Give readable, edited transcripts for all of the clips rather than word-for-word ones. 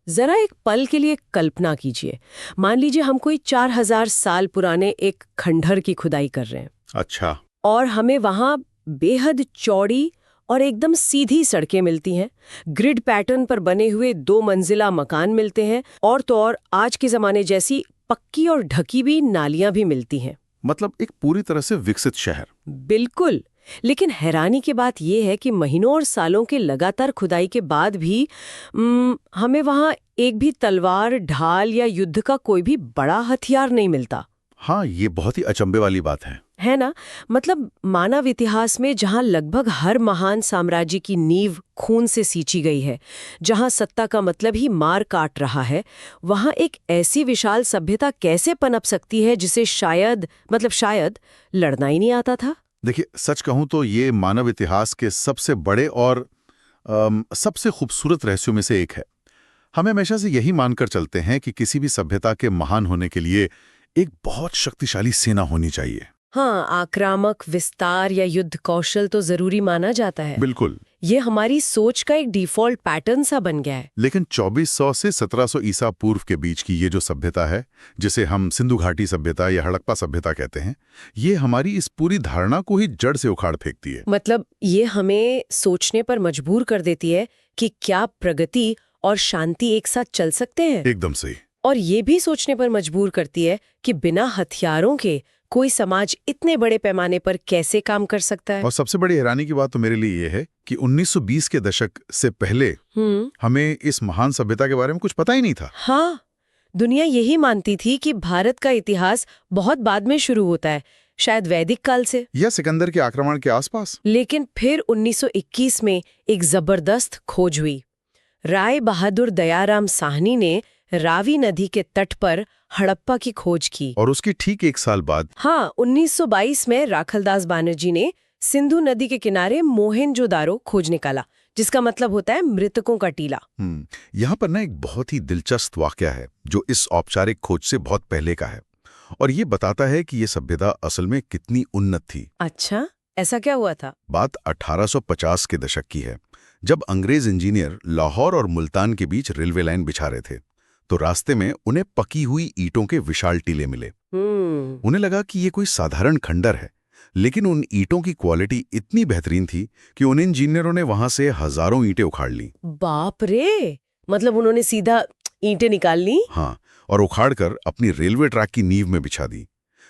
जरा एक पल के लिए कल्पना कीजिए। मान लीजिए हम कोई 4000 साल पुराने एक खंडहर की खुदाई कर रहे हैं। अच्छा। और हमें वहां बेहद चौड़ी और एकदम सीधी सड़कें मिलती हैं, ग्रिड पैटर्न पर बने हुए 2 मंजिला मकान मिलते हैं, और तो और आज के जमाने जैसी पक्की और ढकी भी नालियां भी मिलती हैं। मतलब एक पूरी तरह से विकसित शहर। बिल्कुल। लेकिन हैरानी की बात यह है कि महीनों और सालों के लगातार खुदाई के बाद भी हमें वहां एक भी तलवार, ढाल या युद्ध का कोई भी बड़ा हथियार नहीं मिलता। हाँ, ये बहुत ही अचंभे वाली बात है ना? मतलब मानव इतिहास में जहां लगभग हर महान साम्राज्य की नींव खून से सींची गई है, जहां सत्ता का मतलब ही मार काट रहा है, वहां एक ऐसी विशाल सभ्यता कैसे पनप सकती है जिसे शायद लड़ना ही नहीं आता था। देखिए, सच कहूं तो ये मानव इतिहास के सबसे बड़े और सबसे खूबसूरत रहस्यों में से एक है। हम हमेशा से यही मानकर चलते हैं कि किसी भी सभ्यता के महान होने के लिए एक बहुत शक्तिशाली सेना होनी चाहिए। हाँ, आक्रामक, विस्तार या युद्ध कौशल तो जरूरी माना जाता है। बिल्कुल। ये हमारी सोच का एक डिफॉल्ट पैटर्न सा बन गया है। लेकिन 2400 से 1700 ईसा पूर्व के बीच की ये जो सभ्यता है, जिसे हम सिंधु घाटी सभ्यता या हड़प्पा सभ्यता कहते हैं, ये हमारी इस पूरी धारणा को ही जड़ से उखाड़ फेंकती है। मतलब ये हमें सोचने पर मजबूर कर देती है कि क्या प्रगति और शांति एक साथ चल सकते हैं। एकदम सही। और ये भी सोचने पर मजबूर करती है कि बिना हथियारों के कोई समाज इतने बड़े पैमाने पर कैसे काम कर सकता है। और सबसे बड़ी हैरानी की बात तो मेरे लिए ये है कि 1920 के दशक से पहले हमें इस महान सभ्यता के बारे में कुछ पता ही नहीं था। हाँ, दुनिया यही मानती थी कि भारत का इतिहास बहुत बाद में शुरू होता है, शायद वैदिक काल से या सिकंदर के आक्रमण के आसपास। लेकिन फिर 1921 में एक जबरदस्त खोज हुई। राय बहादुर दयाराम साहनी ने रावी नदी के तट पर हड़प्पा की खोज की। और उसकी ठीक 1 साल बाद 1922 में राखलदास बानर्जी ने सिंधु नदी के किनारे मोहेंजोदारो खोज निकाला, जिसका मतलब होता है मृतकों का टीला। यहाँ पर एक बहुत ही दिलचस्प वाकया है जो इस औपचारिक खोज से बहुत पहले का है, और ये बताता है कि ये सभ्यता असल में कितनी उन्नत थी। अच्छा, ऐसा क्या हुआ था? बात 1850 के दशक की है, जब अंग्रेज इंजीनियर लाहौर और मुल्तान के बीच रेलवे लाइन बिछा रहे थे, तो रास्ते में उन्हें पकी हुई ईंटों के विशाल टीले मिले। उन्हें लगा कि ये कोई साधारण खंडर है, लेकिन उन ईंटों की क्वालिटी इतनी बेहतरीन थी कि उन इंजीनियरों ने वहां से हजारों ईंटें उखाड़ ली। बाप रे! मतलब उन्होंने सीधा ईंटें निकाल ली? हाँ, और उखाड़कर अपनी रेलवे ट्रैक की नींव में बिछा दी।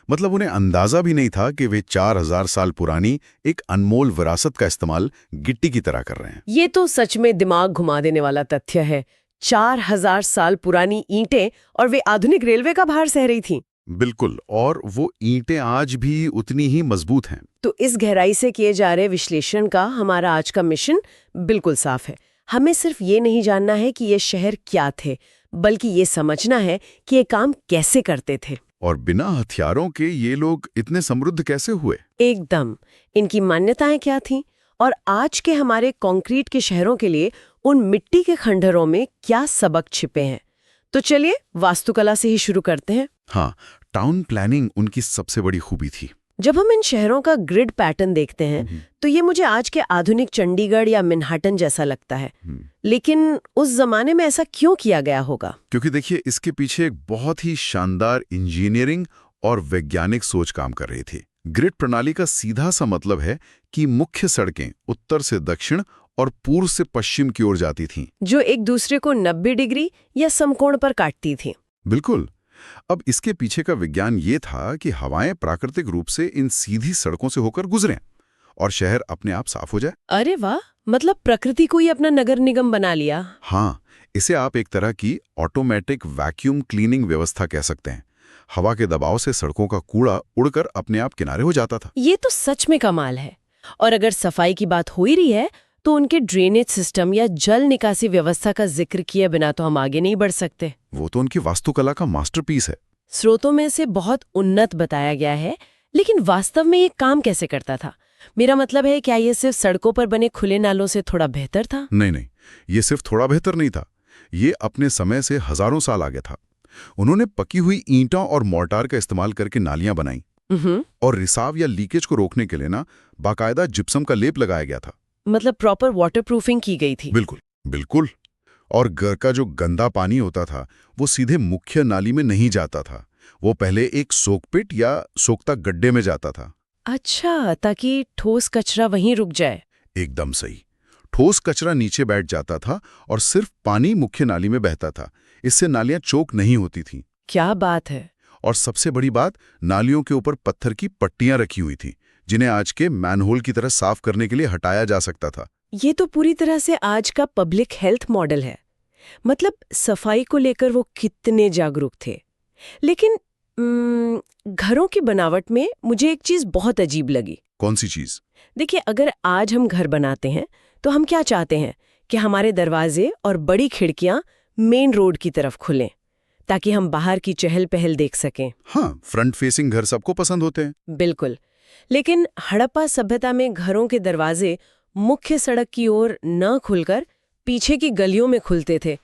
मतलब उन्हें अंदाजा भी नहीं था कि वे 4000 साल पुरानी एक अनमोल विरासत का इस्तेमाल गिट्टी की तरह कर रहे हैं। ये तो सच में दिमाग घुमा देने वाला तथ्य है। 4000 साल पुरानी ईंटें, और वे आधुनिक रेलवे का भार सह रही थीं। बिल्कुल, और वो ईंटें आज भी उतनी ही मजबूत हैं। तो इस गहराई से किए जा रहे विश्लेषण का हमारा आज का मिशन बिल्कुल साफ है। हमें सिर्फ ये नहीं जानना है कि ये शहर क्या थे, बल्कि ये समझना है कि ये काम कैसे करते थे। और बिना हथियारों के ये लोग इतने समृद्ध कैसे हुए? एकदम। इनकी मान्यताएं क्या थीं, और आज के हमारे कंक्रीट के शहरों के लिए उन मिट्टी के खंडहरों में क्या सबक छिपे हैं। तो चलिए वास्तुकला से ही शुरू करते हैं। हाँ, टाउन प्लानिंग उनकी सबसे बड़ी खूबी थी। जब हम इन शहरों का ग्रिड पैटर्न देखते हैं तो ये मुझे आज के आधुनिक चंडीगढ़ या मैनहट्टन जैसा लगता है। लेकिन उस जमाने में ऐसा क्यों किया गया होगा? क्योंकि देखिए, इसके पीछे एक बहुत ही शानदार इंजीनियरिंग और वैज्ञानिक सोच काम कर रही थी। ग्रिड प्रणाली का सीधा सा मतलब है कि मुख्य सड़कें उत्तर से दक्षिण और पूर्व से पश्चिम की ओर जाती थीं, जो एक दूसरे को 90 डिग्री या समकोण पर काटती थीं। बिल्कुल। अब इसके पीछे का विज्ञान ये था कि हवाएं प्राकृतिक रूप से इन सीधी सड़कों से होकर गुजरें और शहर अपने आप साफ हो जाए। अरे वाह! मतलब प्रकृति को ही अपना नगर निगम बना लिया। हाँ, इसे आप एक तरह की ऑटोमेटिक वैक्यूम क्लीनिंग व्यवस्था कह सकते हैं। हवा के दबाव से सड़कों का कूड़ा उड़कर अपने आप किनारे हो जाता था। ये तो सच में कमाल है। और अगर सफाई की बात हो ही रही है तो उनके ड्रेनेज सिस्टम या जल निकासी व्यवस्था का जिक्र किए बिना तो हम आगे नहीं बढ़ सकते। वो तो उनकी वास्तुकला का मास्टरपीस है। स्रोतों में से बहुत उन्नत बताया गया है, लेकिन वास्तव में ये काम कैसे करता था? मेरा मतलब है, क्या ये सिर्फ सड़कों पर बने खुले नालों से थोड़ा बेहतर था? नहीं, ये सिर्फ थोड़ा बेहतर नहीं था। ये अपने समय से हजारों साल आगे था। उन्होंने पकी हुई ईंटों और मोर्टार का इस्तेमाल करके नालियां बनाई, और रिसाव या लीकेज को रोकने के लिए बाकायदा जिप्सम का लेप लगाया गया था। मतलब प्रॉपर वाटरप्रूफिंग की गई थी। बिल्कुल। और घर का जो गंदा पानी होता था वो सीधे मुख्य नाली में नहीं जाता था, वो पहले एक सोकपिट या सोखता गड्ढे में जाता था। अच्छा, ताकि ठोस कचरा वहीं रुक जाए। एकदम सही। ठोस कचरा नीचे बैठ जाता था और सिर्फ पानी मुख्य नाली में बहता था। इससे नालियां चोक नहीं होती थीं। क्या बात है। और सबसे बड़ी बात, नालियों के ऊपर पत्थर की पट्टियां रखी हुई थी, जिन्हें आज के मैनहोल की तरह साफ करने के लिए हटाया जा सकता था। ये तो पूरी तरह से आज का पब्लिक हेल्थ मॉडल है। मतलब सफाई को लेकर वो कितने जागरूक थे। लेकिन घरों की बनावट में मुझे एक चीज बहुत अजीब लगी। कौन सी चीज? देखिए, अगर आज हम घर बनाते हैं तो हम क्या चाहते हैं कि हमारे दरवाजे और बड़ी खिड़कियां मेन रोड की तरफ खुलें, ताकि हम बाहर की चहल पहल देख सकें। हाँ, फ्रंट फेसिंग घर सबको पसंद होते हैं। बिल्कुल। लेकिन हड़प्पा सभ्यता में घरों के दरवाजे मुख्य सड़क की ओर न खुलकर पीछे की गलियों में खुलते थे।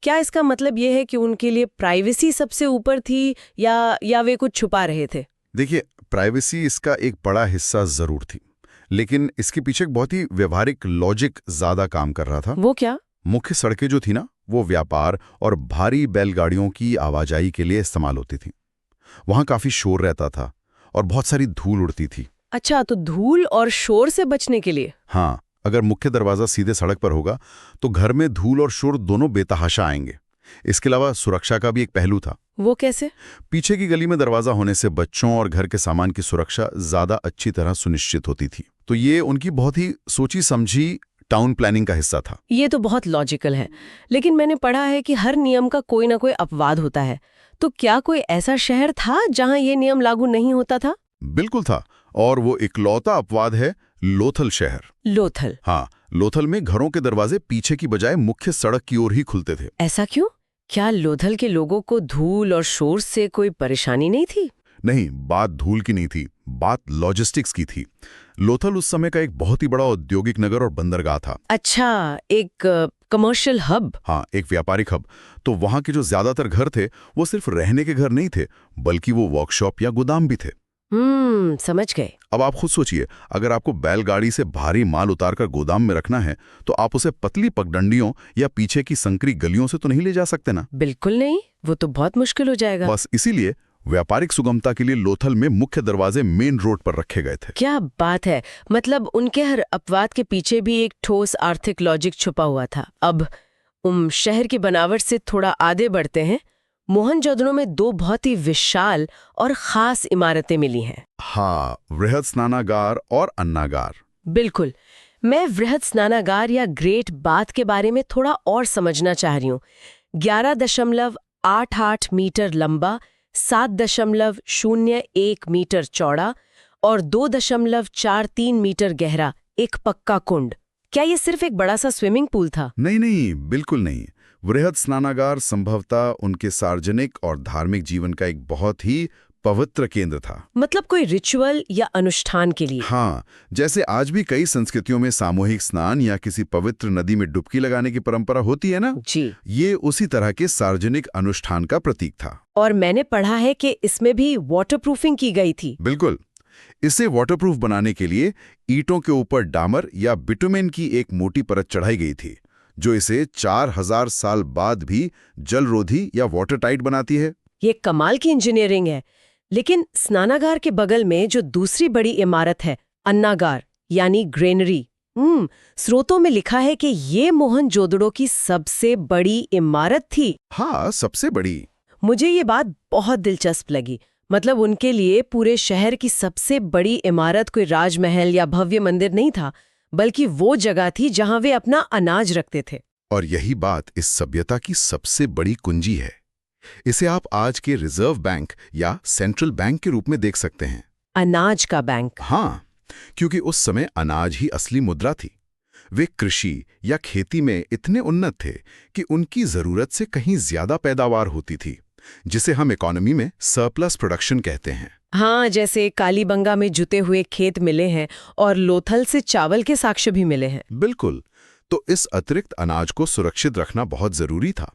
क्या इसका मतलब यह है कि उनके लिए प्राइवेसी सबसे ऊपर थी या वे कुछ छुपा रहे थे? देखिए, प्राइवेसी इसका एक बड़ा हिस्सा जरूर थी, लेकिन इसके पीछे एक बहुत ही व्यवहारिक लॉजिक ज्यादा काम कर रहा था। वो क्या? मुख्य सड़कें जो थी ना, वो व्यापार और भारी बैलगाड़ियों की आवाजाही के लिए इस्तेमाल होती थी। वहां काफी शोर रहता था और बहुत सारी धूल उड़ती थी। अच्छा, तो धूल और शोर से बचने के लिए? हाँ, अगर मुख्य दरवाजा सीधे सड़क पर होगा तो घर में धूल और शोर दोनों बेतहाशा आएंगे। इसके अलावा सुरक्षा का भी एक पहलू था। वो कैसे? पीछे की गली में दरवाजा होने से बच्चों और घर के सामान की सुरक्षा ज्यादा अच्छी तरह सुनिश्चित होती थी। तो ये उनकी बहुत ही सोची समझी टाउन प्लानिंग का हिस्सा था। ये तो बहुत लॉजिकल है। लेकिन मैंने पढ़ा है कि हर नियम का कोई ना कोई अपवाद होता है। तो क्या कोई ऐसा शहर था जहां ये नियम लागू नहीं होता था? बिल्कुल था, और वो इकलौता अपवाद है लोथल शहर। लोथल? हाँ, लोथल में घरों के दरवाजे पीछे की बजाय मुख्य सड़क की ओर ही खुलते थे। ऐसा क्यों? क्या लोथल के लोगों को धूल और शोर से कोई परेशानी नहीं थी? नहीं, बात धूल की नहीं थी, बात लॉजिस्टिक्स की थी। लोथल उस समय का एक बहुत ही बड़ा औद्योगिक नगर और बंदरगाह था। अच्छा, एक कमर्शियल हब? हाँ, एक व्यापारिक हब। तो वहां के जो ज्यादातर घर थे वो सिर्फ रहने के घर नहीं थे, बल्कि वो वर्कशॉप या गोदाम भी थे। समझ गए। अब आप खुद सोचिए, अगर आपको बैलगाड़ी से भारी माल उतारकर गोदाम में रखना है तो आप उसे पतली पगडंडियों या पीछे की संकरी गलियों से तो नहीं ले जा सकते ना। बिल्कुल नहीं, वो तो बहुत मुश्किल हो जाएगा। बस इसीलिए व्यापारिक सुगमता के लिए लोथल में मुख्य दरवाजे मेन रोड पर रखे गए थे। क्या बात है। मतलब उनके हर अपवाद के पीछे भी एक ठोस आर्थिक लॉजिक छुपा हुआ था। अब शहर की बनावट से थोड़ा आगे बढ़ते हैं। मोहनजोदड़ो में दो बहुत ही विशाल और खास इमारतें मिली हैं। हाँ, वृहद स्नानागार और अन्नागार। बिल्कुल। मैं वृहद स्नानागार या ग्रेट बाथ के बारे में थोड़ा और समझना चाह रही हूँ। 11.88 मीटर लंबा, 7.01 मीटर चौड़ा और 2.43 मीटर गहरा एक पक्का कुंड। क्या ये सिर्फ एक बड़ा सा स्विमिंग पूल था? नहीं नहीं, बिल्कुल नहीं। वृहद स्नानागार संभवतः उनके सार्वजनिक और धार्मिक जीवन का एक बहुत ही पवित्र केंद्र था। मतलब कोई रिचुअल या अनुष्ठान के लिए? हाँ, जैसे आज भी कई संस्कृतियों में सामूहिक स्नान या किसी पवित्र नदी में डुबकी लगाने की परंपरा होती है ना, जी। ये उसी तरह के सार्वजनिक अनुष्ठान का प्रतीक था। और मैंने पढ़ा है कि इसमें भी वाटरप्रूफिंग की गई थी। बिल्कुल। इसे वाटरप्रूफ बनाने के लिए ईंटों के ऊपर डामर या बिटुमेन की एक मोटी परत चढ़ाई गई थी, जो इसे 4000 साल बाद भी जलरोधी या वाटरटाइट बनाती है। ये कमाल की इंजीनियरिंग है। लेकिन स्नानागार के बगल में जो दूसरी बड़ी इमारत है, अन्नागार यानी ग्रेनरी, स्रोतों में लिखा है कि ये मोहनजोदड़ो की सबसे बड़ी इमारत थी। हाँ, सबसे बड़ी। मुझे ये बात बहुत दिलचस्प लगी। मतलब उनके लिए पूरे शहर की सबसे बड़ी इमारत कोई राजमहल या भव्य मंदिर नहीं था, बल्कि वो जगह थी जहां वे अपना अनाज रखते थे। और यही बात इस सभ्यता की सबसे बड़ी कुंजी है। इसे आप आज के रिजर्व बैंक या सेंट्रल बैंक के रूप में देख सकते हैं। अनाज का बैंक? हाँ, क्योंकि उस समय अनाज ही असली मुद्रा थी। वे कृषि या खेती में इतने उन्नत थे कि उनकी जरूरत से कहीं ज्यादा पैदावार होती थी, जिसे हम इकोनॉमी में सरप्लस प्रोडक्शन कहते हैं। हाँ, जैसे कालीबंगा में जुते हुए खेत मिले हैं और लोथल से चावल के साक्ष्य भी मिले हैं। बिल्कुल। तो इस अतिरिक्त अनाज को सुरक्षित रखना बहुत जरूरी था।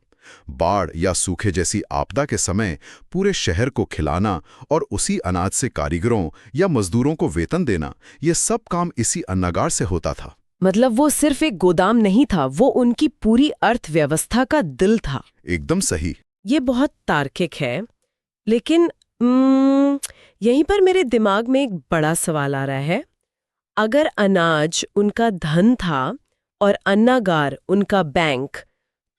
बाढ़ या सूखे जैसी आपदा के समय पूरे शहर को खिलाना और उसी अनाज से कारीगरों या मजदूरों को वेतन देना, ये सब काम इसी अन्नागार से होता था। मतलब वो सिर्फ एक गोदाम नहीं था, वो उनकी पूरी अर्थव्यवस्था का दिल था। एकदम सही। ये बहुत तार्किक है, लेकिन यहीं पर मेरे दिमाग में एक बड़ा सवाल आ रहा है। अगर अनाज उनका धन था और अन्नागार उनका बैंक,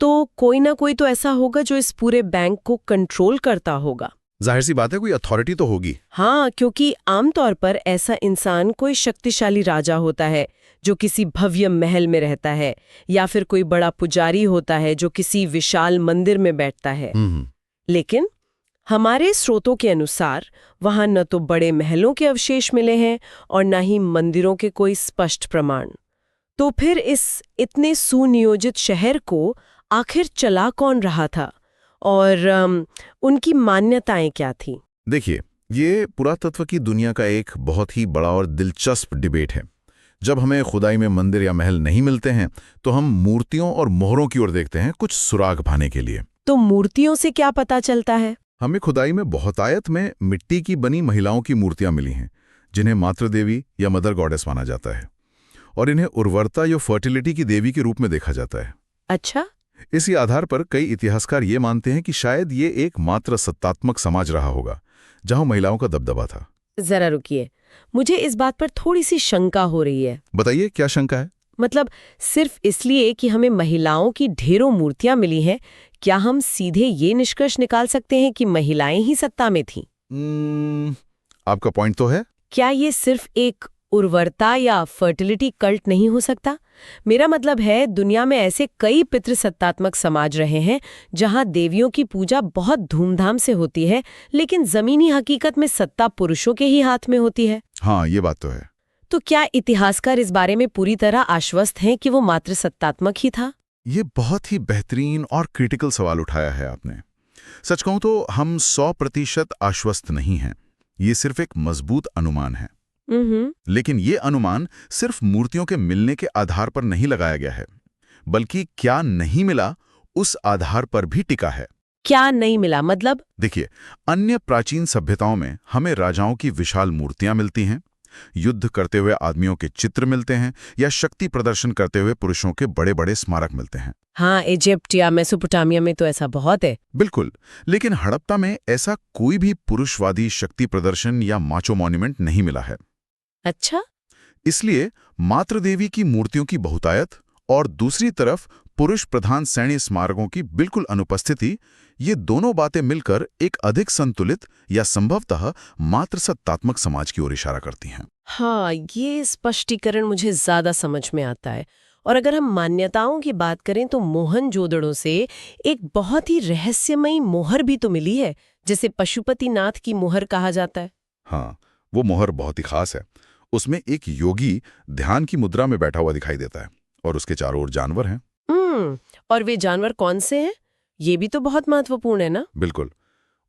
तो कोई ना कोई तो ऐसा होगा जो इस पूरे बैंक को कंट्रोल करता होगा। जाहिर सी बात है, कोई अथॉरिटी तो होगी। हाँ, क्योंकि आमतौर पर ऐसा इंसान कोई शक्तिशाली राजा होता है जो किसी भव्य महल में रहता है, या फिर कोई बड़ा पुजारी होता है जो किसी विशाल मंदिर में बैठता है। लेकिन हमारे स्रोतों के अनुसार वहां न तो बड़े महलों के अवशेष मिले हैं और न ही मंदिरों के कोई स्पष्ट प्रमाण। तो फिर इस इतने सुनियोजित शहर को आखिर चला कौन रहा था, और उनकी मान्यताएं क्या थीं? देखिए, ये पुरातत्व की दुनिया का एक बहुत ही बड़ा और दिलचस्प डिबेट है। जब हमें खुदाई में मंदिर या महल नहीं मिलते हैं, तो हम मूर्तियों और मोहरों की ओर देखते हैं, कुछ सुराग पाने के लिए। तो मूर्तियों से क्या पता चलता है? हमें खुदाई में बहुतायत में मिट्टी की बनी महिलाओं की मूर्तियां मिली हैं, जिन्हें मातृ देवी या मदर गॉडेस माना जाता है, और इन्हें उर्वरता या फर्टिलिटी की देवी के रूप में देखा जाता है। अच्छा। इसी आधार पर कई इतिहासकार ये मानते हैं कि शायद ये एक मात्र सत्तात्मक समाज रहा होगा, जहां महिलाओं का दबदबा था। जरा रुकिए, मुझे इस बात पर थोड़ी सी शंका हो रही है। बताइए, क्या शंका है? मतलब सिर्फ इसलिए कि हमें महिलाओं की ढेरों मूर्तियां मिली हैं, क्या हम सीधे ये निष्कर्ष निकाल सकते हैं कि महिलाएं ही सत्ता में थीं? आपका पॉइंट तो है। क्या ये सिर्फ एक उर्वरता या फर्टिलिटी कल्ट नहीं हो सकता? मेरा मतलब है, दुनिया में ऐसे कई पितृसत्तात्मक समाज रहे हैं जहां देवियों की पूजा बहुत धूमधाम से होती है, लेकिन जमीनी हकीकत में सत्ता पुरुषों के ही हाथ में होती है। हाँ, ये बात तो है। तो क्या इतिहासकार इस बारे में पूरी तरह आश्वस्त हैं कि वो मात्र सत्तात्मक ही था? ये बहुत ही बेहतरीन और क्रिटिकल सवाल उठाया है आपने। सच कहूं तो हम 100% आश्वस्त नहीं हैं। ये सिर्फ एक मजबूत अनुमान है। लेकिन ये अनुमान सिर्फ मूर्तियों के मिलने के आधार पर नहीं लगाया गया है, बल्कि क्या नहीं मिला उस आधार पर भी टिका है। क्या नहीं मिला मतलब? देखिए, अन्य प्राचीन सभ्यताओं में हमें राजाओं की विशाल मूर्तियां मिलती हैं, युद्ध करते हुए आदमियों के चित्र मिलते हैं, या शक्ति प्रदर्शन करते हुए पुरुषों के बड़े बड़े स्मारक मिलते हैं। हाँ, इजिप्ट या मेसोपोटामिया में तो ऐसा बहुत है। बिल्कुल, लेकिन हड़प्पा में ऐसा कोई भी पुरुषवादी शक्ति प्रदर्शन या माचो मॉन्यूमेंट नहीं मिला है। अच्छा। इसलिए मातृ देवी की मूर्तियों की बहुतायत और दूसरी तरफ पुरुष प्रधान सैन्य स्मारकों की बिल्कुल अनुपस्थिति, ये दोनों बातें मिलकर एक अधिक संतुलित या संभवतः मात्र सत्तात्मक समाज की ओर इशारा करती हैं। हाँ, ये स्पष्टीकरण मुझे ज्यादा समझ में आता है। और अगर हम मान्यताओं की बात करें तो मोहनजोदड़ो से एक बहुत ही रहस्यमयी मोहर भी तो मिली है, जिसे पशुपतिनाथ की मोहर कहा जाता है। हाँ, वो मोहर बहुत ही खास है। उसमें एक योगी ध्यान की मुद्रा में बैठा हुआ दिखाई देता है, और उसके चारों ओर जानवर हैं। और वे जानवर कौन से हैं? ये भी तो बहुत महत्वपूर्ण है ना? बिल्कुल।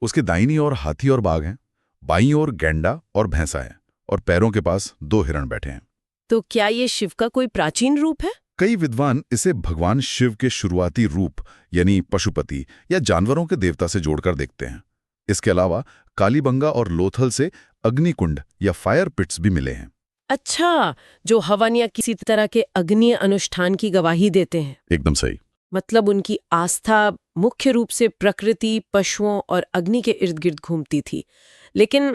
उसके दाहिनी ओर हाथी और बाघ हैं, बाईं ओर गैंडा और भैंसा है, और पैरों के पास 2 हिरण बैठे हैं। तो क्या ये शिव का कोई प्राचीन रूप है? कई विद्वान इसे भगवान शिव के शुरुआती रूप यानी पशुपति या जानवरों के देवता से जोड़कर देखते हैं। इसके अलावा कालीबंगा और लोथल से अग्निकुंड या फायर पिट्स भी मिले हैं। अच्छा, जो हवन या किसी तरह के अग्नि अनुष्ठान की गवाही देते हैं। एकदम सही। मतलब उनकी आस्था मुख्य रूप से प्रकृति, पशुओं और अग्नि के इर्द गिर्द घूमती थी। लेकिन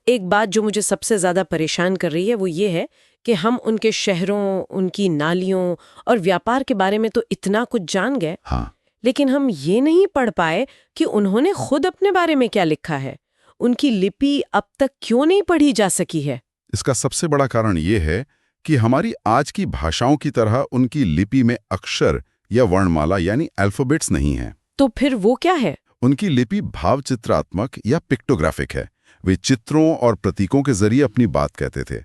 एक बात जो मुझे सबसे ज्यादा परेशान कर रही है वो ये है कि हम उनके शहरों, उनकी नालियों और व्यापार के बारे में तो इतना कुछ जान गए। हाँ। लेकिन हम ये नहीं पढ़ पाए कि उन्होंने खुद अपने बारे में क्या लिखा है। उनकी लिपि अब तक क्यों नहीं पढ़ी जा सकी है? इसका सबसे बड़ा कारण ये है कि हमारी आज की भाषाओं की तरह उनकी लिपि में अक्षर या वर्णमाला यानी अल्फाबेट्स नहीं है। तो फिर वो क्या है? उनकी लिपि भावचित्रात्मक या पिक्टोग्राफिक है। वे चित्रों और प्रतीकों के जरिए अपनी बात कहते थे।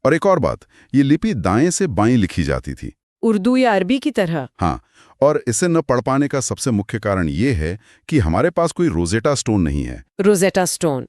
और एक और बात, ये लिपि दाएं से बाएं लिखी जाती थी, उर्दू या अरबी की तरह। हाँ, और इसे न पढ़ पाने का सबसे मुख्य कारण ये है कि हमारे पास कोई रोजेटा स्टोन नहीं है। रोजेटा स्टोन,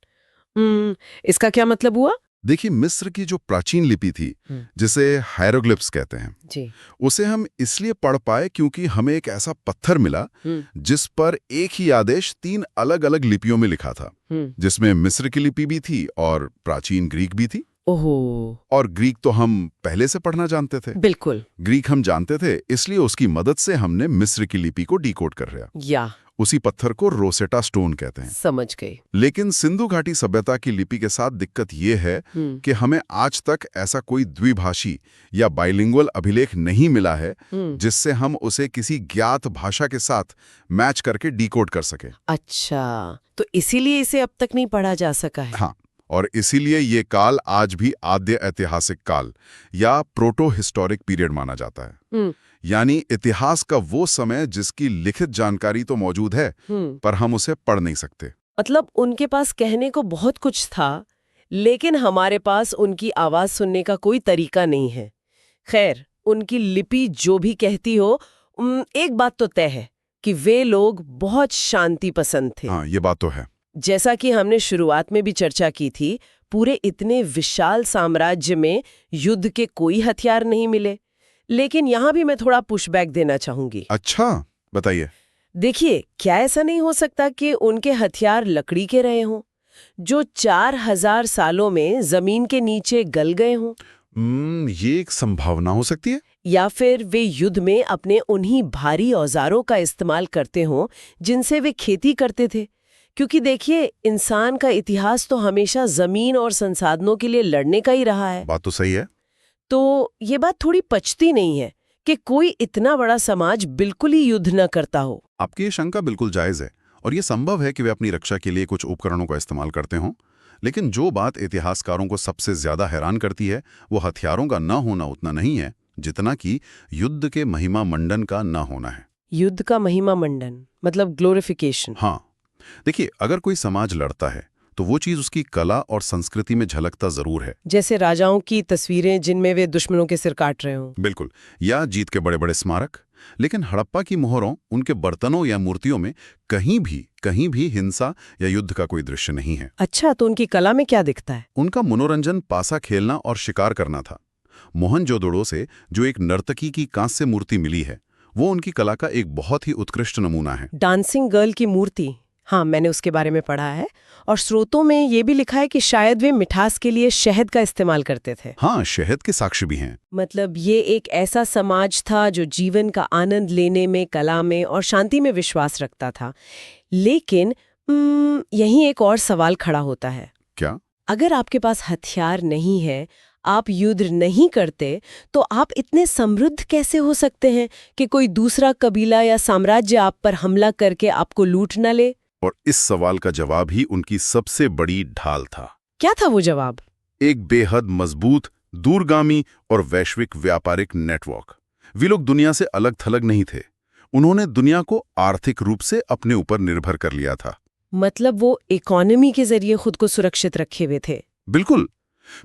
इसका क्या मतलब हुआ? देखिए, मिस्र की जो प्राचीन लिपि थी, जिसे हायरोग्लिफ्स कहते हैं जी, उसे हम इसलिए पढ़ पाए क्योंकि हमें एक ऐसा पत्थर मिला जिस पर एक ही आदेश 3 अलग अलग लिपियों में लिखा था, जिसमें मिस्र की लिपि भी थी और प्राचीन ग्रीक भी थी। ओहो, और ग्रीक तो हम पहले से पढ़ना जानते थे। बिल्कुल। ग्रीक हम जानते थे, इसलिए उसकी मदद से हमने मिस्र की लिपि को डिकोड कर लिया। या उसी पत्थर को रोसेटा स्टोन कहते हैं। समझ गई। लेकिन सिंधु घाटी सभ्यता की लिपि के साथ दिक्कत ये है कि हमें आज तक ऐसा कोई द्विभाषी या बाइलिंगुअल अभिलेख नहीं मिला है जिससे हम उसे किसी ज्ञात भाषा के साथ मैच करके डिकोड कर सके। अच्छा, तो इसीलिए इसे अब तक नहीं पढ़ा जा सका है। हाँ, और इसीलिए ये काल आज भी आद्य ऐतिहासिक काल या प्रोटो हिस्टोरिक पीरियड माना जाता है। यानी इतिहास का वो समय जिसकी लिखित जानकारी तो मौजूद है पर हम उसे पढ़ नहीं सकते। मतलब उनके पास कहने को बहुत कुछ था, लेकिन हमारे पास उनकी आवाज सुनने का कोई तरीका नहीं है। खैर, उनकी लिपि जो भी कहती हो, एक बात तो तय है कि वे लोग बहुत शांति पसंद थे। हाँ, ये बात तो है। जैसा कि हमने शुरुआत में भी चर्चा की थी, पूरे इतने विशाल साम्राज्य में युद्ध के कोई हथियार नहीं मिले। लेकिन यहां भी मैं थोड़ा पुशबैक देना चाहूंगी। अच्छा, बताइए। देखिए, क्या ऐसा नहीं हो सकता कि उनके हथियार लकड़ी के रहे हों, जो 4000 सालों में जमीन के नीचे गल गए हों? ये एक संभावना हो सकती है। या फिर वे युद्ध में अपने उन्हीं भारी औजारों का इस्तेमाल करते हों जिनसे वे खेती करते थे। क्योंकि देखिए, इंसान का इतिहास तो हमेशा जमीन और संसाधनों के लिए लड़ने का ही रहा है। बात तो सही है। तो ये बात थोड़ी पचती नहीं है कि कोई इतना बड़ा समाज बिल्कुल ही युद्ध न करता हो। आपकी ये शंका बिल्कुल जायज है और ये संभव है कि वे अपनी रक्षा के लिए कुछ उपकरणों का इस्तेमाल करते हों। लेकिन जो बात इतिहासकारों को सबसे ज्यादा हैरान करती है वो हथियारों का न होना उतना नहीं है जितना कि युद्ध के महिमा मंडन का न होना है। युद्ध का महिमा मंडन मतलब ग्लोरिफिकेशन। हाँ, देखिए, अगर कोई समाज लड़ता है तो वो चीज उसकी कला और संस्कृति में झलकता जरूर है। जैसे राजाओं की तस्वीरें जिनमें वे दुश्मनों के सिर काट रहे हों। बिल्कुल, या जीत के बड़े बड़े स्मारक। लेकिन हड़प्पा की मोहरों, उनके बर्तनों या मूर्तियों में कहीं भी हिंसा या युद्ध का कोई दृश्य नहीं है। अच्छा, तो उनकी कला में क्या दिखता है? उनका मनोरंजन पासा खेलना और शिकार करना था। मोहनजोदड़ो से जो एक नर्तकी की कांस्य मूर्ति मिली है, वो उनकी कला का एक बहुत ही उत्कृष्ट नमूना है। डांसिंग गर्ल की मूर्ति, हाँ, मैंने उसके बारे में पढ़ा है। और स्रोतों में ये भी लिखा है कि शायद वे मिठास के लिए शहद का इस्तेमाल करते थे। हाँ, शहद के साक्ष्य भी हैं। मतलब ये एक ऐसा समाज था जो जीवन का आनंद लेने में, कला में और शांति में विश्वास रखता था। लेकिन यहीं एक और सवाल खड़ा होता है। क्या? अगर आपके पास हथियार नहीं है, आप युद्ध नहीं करते, तो आप इतने समृद्ध कैसे हो सकते हैं कि कोई दूसरा कबीला या साम्राज्य आप पर हमला करके आपको लूट न ले? और इस सवाल का जवाब ही उनकी सबसे बड़ी ढाल था। क्या था वो जवाब? एक बेहद मजबूत, दूरगामी और वैश्विक व्यापारिक नेटवर्क। वे लोग दुनिया से अलग थलग नहीं थे। उन्होंने दुनिया को आर्थिक रूप से अपने ऊपर निर्भर कर लिया था। मतलब वो इकोनॉमी के जरिए खुद को सुरक्षित रखे हुए थे। बिल्कुल।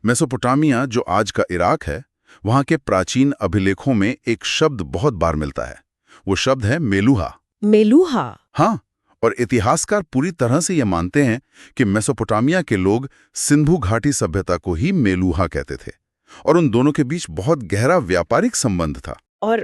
मेसोपोटामिया, जो आज का इराक है, वहां के प्राचीन अभिलेखों में एक शब्द बहुत बार मिलता है। वो शब्द है मेलुहा। मेलुहा? हाँ, और इतिहासकार पूरी तरह से ये मानते हैं कि मेसोपोटामिया के लोग सिंधु घाटी सभ्यता को ही मेलुहा कहते थे और उन दोनों के बीच बहुत गहरा व्यापारिक संबंध था। और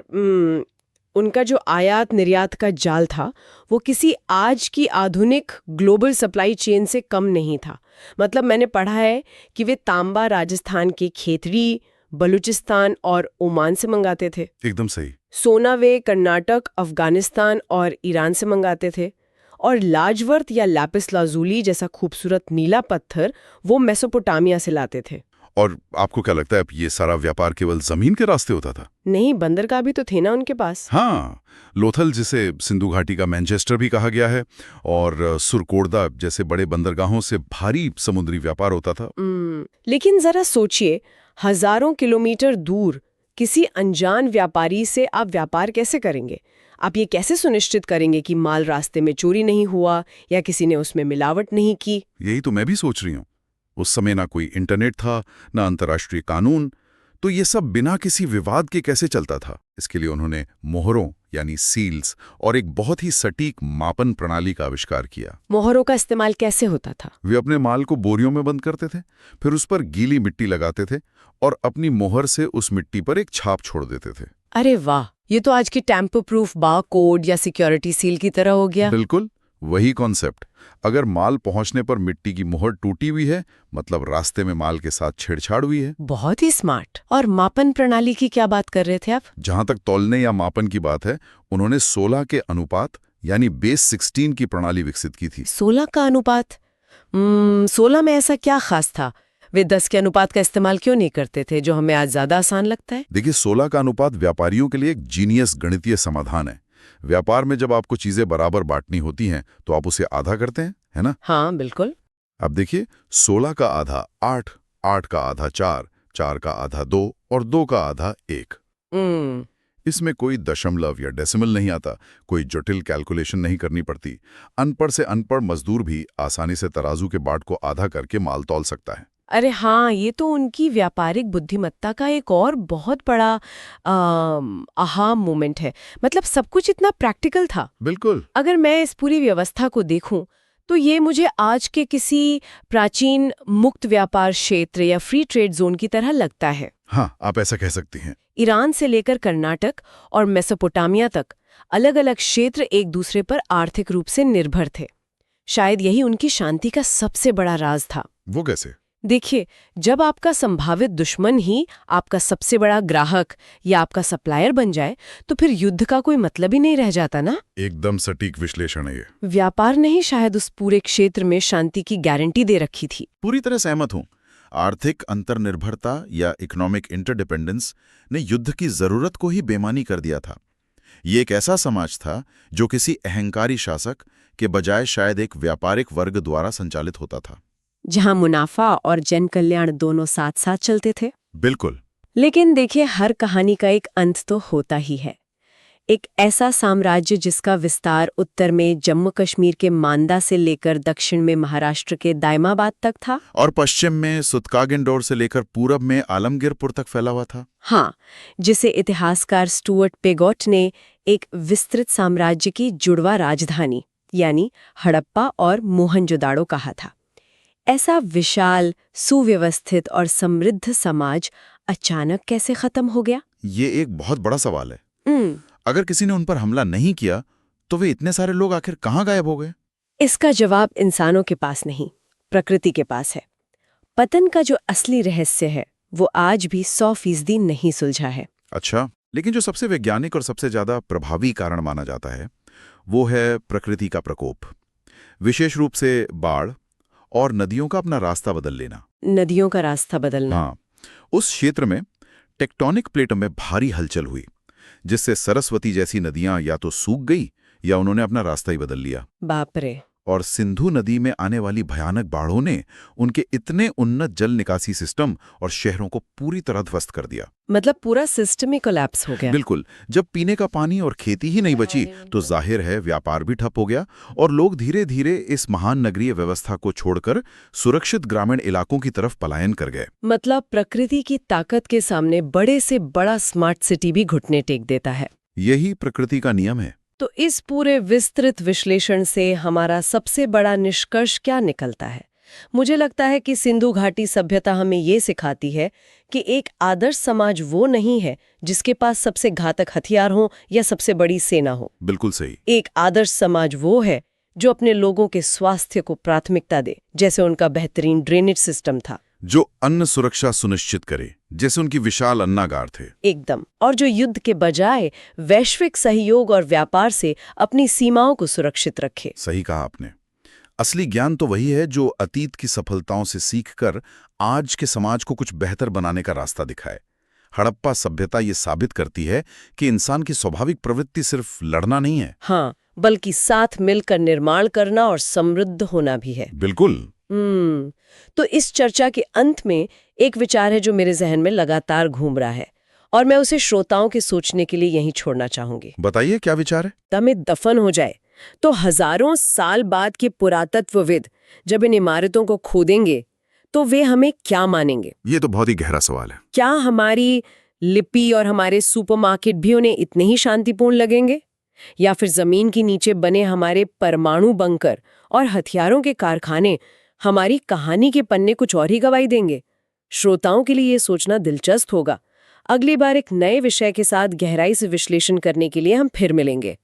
उनका जो आयात निर्यात का जाल था वो किसी आज की आधुनिक ग्लोबल सप्लाई चेन से कम नहीं था। मतलब मैंने पढ़ा है कि वे तांबा राजस्थान के खेतड़ी, बलूचिस्तान और ओमान से मंगाते थे। एकदम सही। सोना वे कर्नाटक, अफगानिस्तान और ईरान से मंगाते थे। और लाजवर्त या लैपिस लाजुली जैसा खूबसूरत नीला पत्थर वो मेसोपोटामिया से लाते थे। और आपको क्या लगता है ये सारा व्यापार केवल जमीन के रास्ते होता था? नहीं, बंदरगाह भी तो थे ना उनके पास। हाँ, लोथल, जिसे सिंधु घाटी का मैनचेस्टर भी कहा गया है, और सुरकोर्दा जैसे बड़े बंदरगाहों से भारी समुद्री व्यापार होता था। लेकिन जरा सोचिए, हजारों किलोमीटर दूर किसी अनजान व्यापारी से आप व्यापार कैसे करेंगे? आप ये कैसे सुनिश्चित करेंगे कि माल रास्ते में चोरी नहीं हुआ या किसी ने उसमें मिलावट नहीं की? यही तो मैं भी सोच रही हूँ। उस समय ना कोई इंटरनेट था, ना अंतर्राष्ट्रीय कानून, तो ये सब बिना किसी विवाद के कैसे चलता था? इसके लिए उन्होंने मोहरों यानी सील्स और एक बहुत ही सटीक मापन प्रणाली का आविष्कार किया। मोहरों का इस्तेमाल कैसे होता था? वे अपने माल को बोरियों में बंद करते थे, फिर उस पर गीली मिट्टी लगाते थे और अपनी मोहर से उस मिट्टी पर एक छाप छोड़ देते थे। अरे वाह, ये तो आज की टैम्पर प्रूफ बार कोड या सिक्योरिटी सील की तरह हो गया। बिल्कुल। वही कॉन्सेप्ट। अगर माल पहुंचने पर मिट्टी की मुहर टूटी हुई है, मतलब रास्ते में माल के साथ छेड़छाड़ हुई है। बहुत ही स्मार्ट। और मापन प्रणाली की क्या बात कर रहे थे आप? जहां तक तौलने या मापन की बात है, उन्होंने 16 के अनुपात यानी बेस 16 की प्रणाली विकसित की थी। 16 का अनुपात? 16 में ऐसा क्या खास था? वे 10 के अनुपात का इस्तेमाल क्यों नहीं करते थे, जो हमें आज ज्यादा आसान लगता है? देखिए, 16 का अनुपात व्यापारियों के लिए एक जीनियस गणितीय समाधान है। व्यापार में जब आपको चीजें बराबर बांटनी होती हैं तो आप उसे आधा करते हैं, है ना? हाँ बिल्कुल। अब देखिए, 16 का आधा 8, 8 का आधा 4, 4 का आधा 2 और 2 का आधा 1। इसमें कोई दशमलव या डेसिमल नहीं आता, कोई जटिल कैलकुलेशन नहीं करनी पड़ती। अनपढ़ से अनपढ़ मजदूर भी आसानी से तराजू के बाट को आधा करके माल तौल सकता है। अरे हाँ, ये तो उनकी व्यापारिक बुद्धिमत्ता का एक और बहुत बड़ा आहा मोमेंट है। मतलब सब कुछ इतना प्रैक्टिकल था। बिल्कुल। अगर मैं इस पूरी व्यवस्था को देखूं तो ये मुझे आज के किसी प्राचीन मुक्त व्यापार क्षेत्र या फ्री ट्रेड जोन की तरह लगता है। हाँ, आप ऐसा कह सकती हैं। ईरान से लेकर कर्नाटक और मेसोपोटामिया तक अलग-अलग क्षेत्र एक दूसरे पर आर्थिक रूप से निर्भर थे। शायद यही उनकी शांति का सबसे बड़ा राज था। वो कैसे? देखिए, जब आपका संभावित दुश्मन ही आपका सबसे बड़ा ग्राहक या आपका सप्लायर बन जाए तो फिर युद्ध का कोई मतलब ही नहीं रह जाता ना। एकदम सटीक विश्लेषण है ये। व्यापार ने ही शायद उस पूरे क्षेत्र में शांति की गारंटी दे रखी थी। पूरी तरह सहमत हूँ। आर्थिक अंतर्निर्भरता या इकोनॉमिक इंटरडिपेंडेंस ने युद्ध की जरूरत को ही बेमानी कर दिया था। ये एक ऐसा समाज था जो किसी अहंकारी शासक के बजाय शायद एक व्यापारिक वर्ग द्वारा संचालित होता था, जहां मुनाफा और जन कल्याण दोनों साथ साथ चलते थे। बिल्कुल। लेकिन देखिए, हर कहानी का एक अंत तो होता ही है। एक ऐसा साम्राज्य जिसका विस्तार उत्तर में जम्मू कश्मीर के मांदा से लेकर दक्षिण में महाराष्ट्र के दायमाबाद तक था, और पश्चिम में सुतकागिंडोर से लेकर पूरब में आलमगीरपुर तक फैला हुआ था। हाँ, जिसे इतिहासकार स्टुअर्ट पेगॉट ने एक विस्तृत साम्राज्य की जुड़वा राजधानी यानी हड़प्पा और मोहनजोदाड़ो कहा था। ऐसा विशाल, सुव्यवस्थित और समृद्ध समाज अचानक कैसे खत्म हो गया? ये एक बहुत बड़ा सवाल है। अगर किसी ने उन पर हमला नहीं किया तो वे इतने सारे लोग आखिर कहाँ गायब हो गए? इसका जवाब इंसानों के पास नहीं, प्रकृति के पास है। पतन का जो असली रहस्य है वो आज भी 100% नहीं सुलझा है। अच्छा, लेकिन जो सबसे वैज्ञानिक और सबसे ज्यादा प्रभावी कारण माना जाता है वो है प्रकृति का प्रकोप, विशेष रूप से बाढ़ और नदियों का अपना रास्ता बदल लेना। नदियों का रास्ता बदलना? हाँ, उस क्षेत्र में टेक्टोनिक प्लेटों में भारी हलचल हुई, जिससे सरस्वती जैसी नदियां या तो सूख गई या उन्होंने अपना रास्ता ही बदल लिया। बाप रे। और सिंधु नदी में आने वाली भयानक बाढ़ों ने उनके इतने उन्नत जल निकासी सिस्टम और शहरों को पूरी तरह ध्वस्त कर दिया। मतलब पूरा सिस्टम ही कोलैप्स हो गया। बिल्कुल। जब पीने का पानी और खेती ही नहीं बची तो जाहिर है व्यापार भी ठप हो गया और लोग धीरे धीरे इस महान नगरीय व्यवस्था को छोड़कर सुरक्षित ग्रामीण इलाकों की तरफ पलायन कर गए। मतलब प्रकृति की ताकत के सामने बड़े से बड़ा स्मार्ट सिटी भी घुटने टेक देता है। यही प्रकृति का नियम है। तो इस पूरे विस्तृत विश्लेषण से हमारा सबसे बड़ा निष्कर्ष क्या निकलता है? मुझे लगता है कि सिंधु घाटी सभ्यता हमें ये सिखाती है कि एक आदर्श समाज वो नहीं है जिसके पास सबसे घातक हथियार हो या सबसे बड़ी सेना हो। बिल्कुल सही। एक आदर्श समाज वो है जो अपने लोगों के स्वास्थ्य को प्राथमिकता दे, जैसे उनका बेहतरीन ड्रेनेज सिस्टम था, जो अन्न सुरक्षा सुनिश्चित करे, जैसे उनकी विशाल अन्नागार थे। एकदम। और जो युद्ध के बजाय वैश्विक सहयोग और व्यापार से अपनी सीमाओं को सुरक्षित रखे। सही कहा आपने। असली ज्ञान तो वही है जो अतीत की सफलताओं से सीखकर आज के समाज को कुछ बेहतर बनाने का रास्ता दिखाए। हड़प्पा सभ्यता ये साबित करती है कि इंसान की स्वाभाविक प्रवृत्ति सिर्फ लड़ना नहीं है, हाँ, बल्कि साथ मिलकर निर्माण करना और समृद्ध होना भी है। बिल्कुल। तो इस चर्चा के अंत में एक विचार है जो मेरे जहन में लगातार घूम रहा है और मैं उसे श्रोताओं के सोचने के लिए यहीं छोड़ना चाहूंगी। बताइए, क्या विचार है? दमे दफन हो जाए तो हजारों साल बाद के पुरातत्वविद जब इन इमारतों को खोदेंगे तो वे हमें क्या मानेंगे? ये तो बहुत ही गहरा सवाल है। क्या हमारी लिपि और हमारे सुपरमार्केट भी उन्हें इतने ही शांतिपूर्ण लगेंगे, या फिर जमीन के नीचे बने हमारे परमाणु बंकर और हथियारों के कारखाने हमारी कहानी के पन्ने कुछ और ही गवाही देंगे? श्रोताओं के लिए ये सोचना दिलचस्प होगा। अगली बार एक नए विषय के साथ गहराई से विश्लेषण करने के लिए हम फिर मिलेंगे।